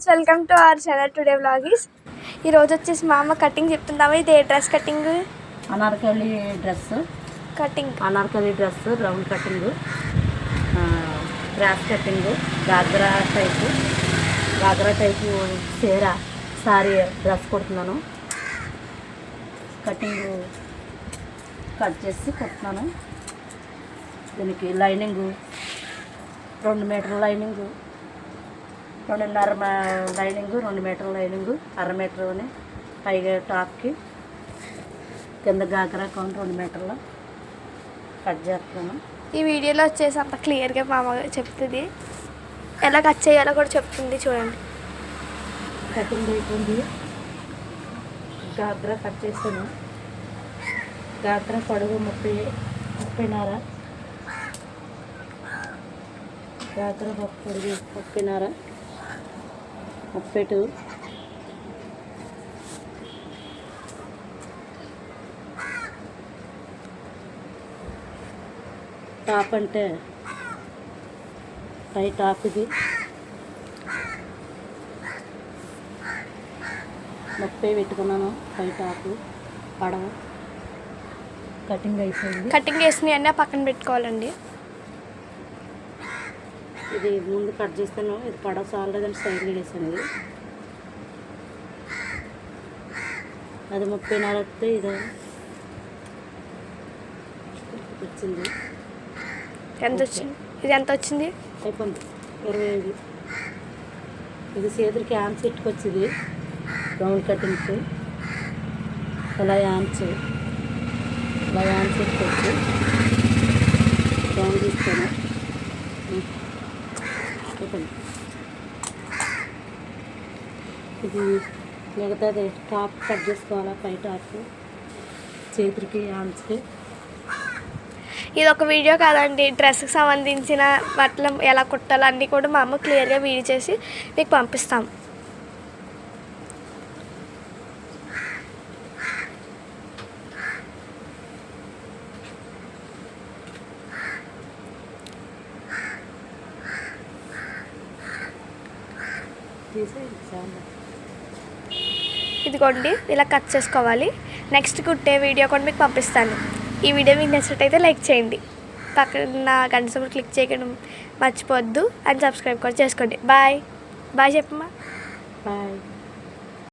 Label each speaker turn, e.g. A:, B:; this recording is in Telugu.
A: Welcome to our channel today vlogs. ఈరోజు వచ్చేసి మా అమ్మ కటింగ్ చెప్తుందాము. ఇది dress cutting,
B: Anarkali dress
A: cutting,
B: Anarkali dress, round cutting, cross cutting, ghagra type చీర సారీ డ్రెస్ కుడుతున్నాను. కటింగ్ కట్ చేసి కుడుతున్నాను. దీనికి లైనింగు 2 మీటర్ల లైనింగు, 2.5 లైనింగు, 2 మీటర్ల లైనింగు, 1/2 మీటర్ని పైగా టాప్కి, కింద గాగ్రా కౌంట్ 2 మీటర్ల కట్ చేస్తున్నాను.
A: ఈ వీడియోలో వచ్చేసి అంత క్లియర్గా మా అమ్మ చెప్తుంది, ఎలా కట్ చేయాలో కూడా చెప్తుంది. చూడండి,
B: కటింగ్ అయిపోయింది. గాగ్రా కట్ చేస్తాను. గాగ్రా పొడవు 30.5, గాగ్రా పొడవు 30.5, 32. టాప్ అంటే పై టాప్ ఇది 30 పెట్టుకున్నాను. పై టాప్ పడవ కటింగ్ అయిపోయింది.
A: కటింగ్ వేసినవి అన్నీ పక్కన పెట్టుకోవాలండి.
B: ఇది ముందు కట్ చేస్తాను. ఇది పడవ చాలలేదని సైడ్లో వేసాను. అది 30.5 వస్తే ఇది వచ్చింది.
A: ఎంత వచ్చింది? ఇది ఎంత వచ్చింది?
B: అయిపోయింది 25. ఇది చేతులకి యాంప్స్ ఇట్టుకొచ్చింది. రౌండ్ కటింగ్స్ ఇలా యాంప్స్ ఇట్టుకొచ్చి రౌండ్ తీస్తాను. ఇది మిగతాది టాప్ కట్ చేసుకోవాలా. పై టాప్ చేతులకి యాంప్స్కి.
A: ఇది ఒక వీడియో కాదండి, డ్రెస్కి సంబంధించిన బట్టలు ఎలా కుట్టాలో అన్నీ కూడా మా అమ్మ క్లియర్గా వీడియో చేసి మీకు పంపిస్తాం. ఇదిగోండి, ఇలా కట్ చేసుకోవాలి. నెక్స్ట్ కుట్టే వీడియో కూడా మీకు పంపిస్తాను. ఈ వీడియో మీకు నచ్చినట్టయితే లైక్ చేయండి, పక్కన గంట సింబల్ క్లిక్ చేయడం మర్చిపోవద్దు, అండ్ సబ్స్క్రైబ్ కూడా చేసుకోండి. బాయ్ బాయ్ చెప్పమ్మా.
B: బాయ్.